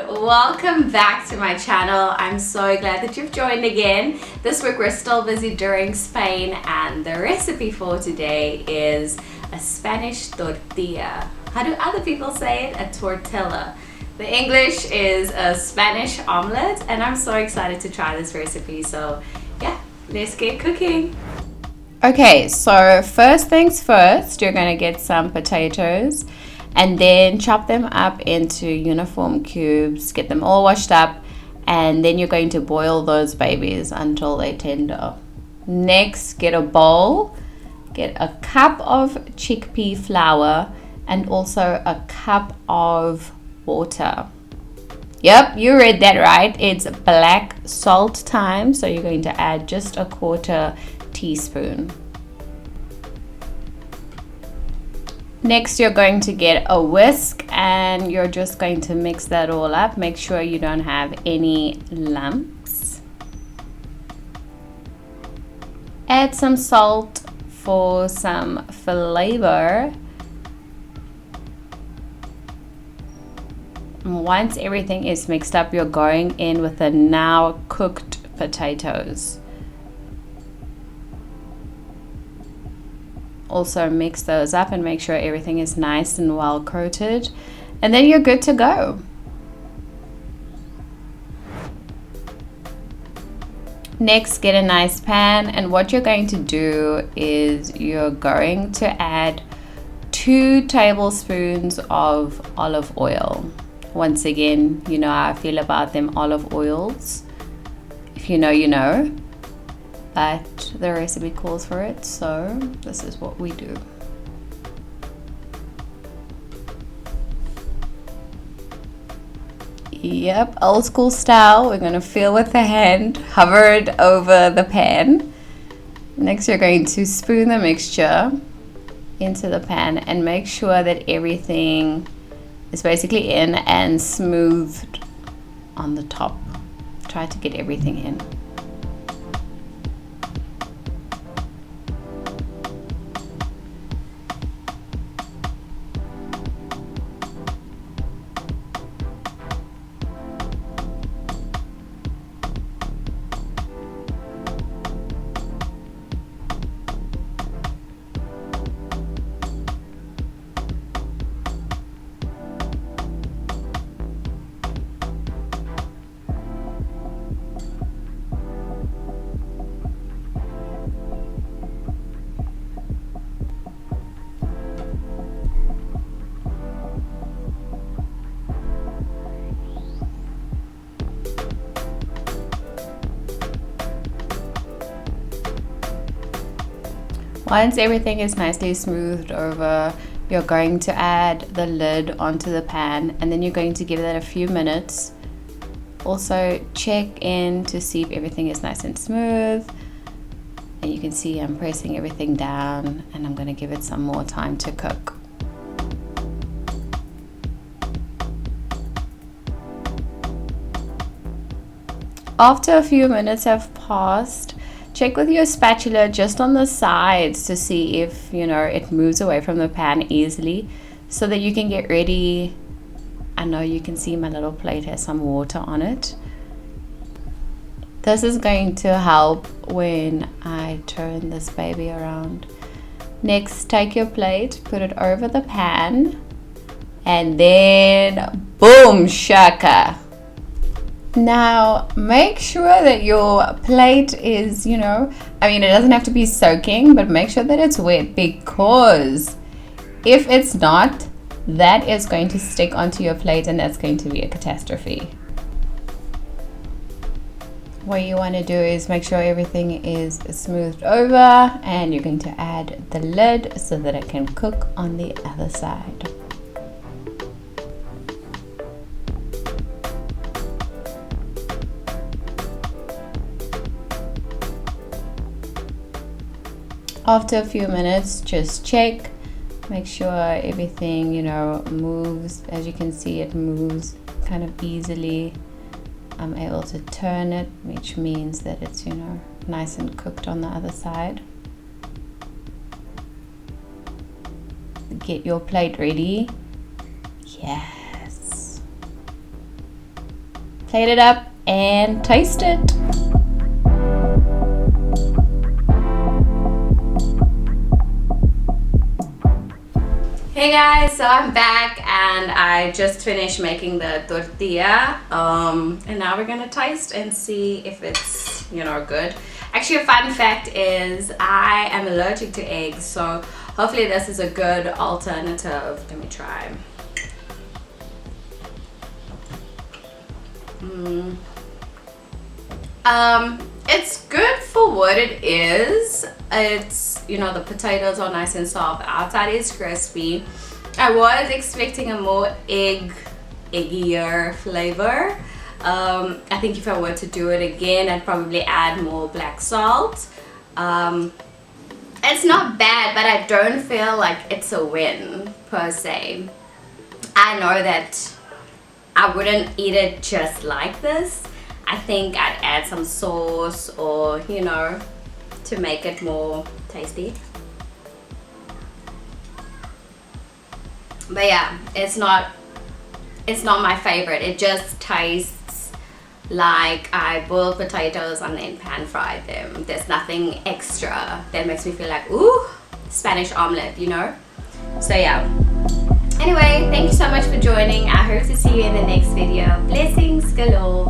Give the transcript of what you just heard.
welcome back to my channel. I'm so glad that you've joined again. This week we're still busy during Spain, and the recipe for today is a Spanish tortilla. How do other people say it? A tortilla. The English is a Spanish omelette, and I'm so excited to try this recipe. So yeah, let's get cooking. Okay, so first things first, you're going to get some potatoes and then chop them up into uniform cubes, get them all washed up, and then you're going to boil those babies until they're tender. Next, get a bowl, get a cup of chickpea flour and also a cup of water. Yep, you read that right. It's black salt time, so you're going to add just a quarter teaspoon. Next, you're going to get a whisk and you're just going to mix that all up. Make sure you don't have any lumps. Add some salt for some flavor. Once everything is mixed up, you're going in with the now cooked potatoes. Also mix those up and make sure everything is nice and well coated, and then you're good to go. Next, get a nice pan, and what you're going to do is you're going to add 2 tablespoons of olive oil. Once again, you know how I feel about them olive oils. If you know, you know. But the recipe calls for it, so this is what we do. Yep, old school style. We're going to feel with the hand, hover it over the pan. Next, you're going to spoon the mixture into the pan and make sure that everything is basically in and smoothed on the top. Try to get everything in. Once everything is nicely smoothed over, you're going to add the lid onto the pan, and then you're going to give that a few minutes. Also check in to see if everything is nice and smooth, and you can see I'm pressing everything down, and I'm going to give it some more time to cook. After a few minutes have passed, check with your spatula just on the sides to see if, it moves away from the pan easily so that you can get ready. I know you can see my little plate has some water on it. This is going to help when I turn this baby around. Next, take your plate, put it over the pan, and then boom shaka. Now, make sure that your plate is, it doesn't have to be soaking, but make sure that it's wet, because if it's not, that is going to stick onto your plate and that's going to be a catastrophe. What you want to do is make sure everything is smoothed over, and you're going to add the lid so that it can cook on the other side. After a few minutes, just check, make sure everything, moves. As you can see, it moves kind of easily. I'm able to turn it, which means that it's, nice and cooked on the other side. Get your plate ready. Yes. plate it up and taste it. Hey guys, so I'm back and I just finished making the tortilla, and now we're gonna taste and see if it's, you know, good. Actually, a fun fact is I am allergic to eggs, so hopefully this is a good alternative. Let me try. It's good for what it is. It's, you know, the potatoes are nice and soft, outside is crispy. I was expecting a more eggier flavor. I think if I were to do it again, I'd probably add more black salt. It's not bad, but I don't feel like it's a win per se. I know that I wouldn't eat it just like this. I think I'd add some sauce or, you know, to make it more tasty. But yeah, it's not my favorite. It just tastes like I boiled potatoes and then pan fried them. There's nothing extra that makes me feel like, ooh, Spanish omelet, you know? So yeah. Anyway, thank you so much for joining. I hope to see you in the next video. Blessings galore.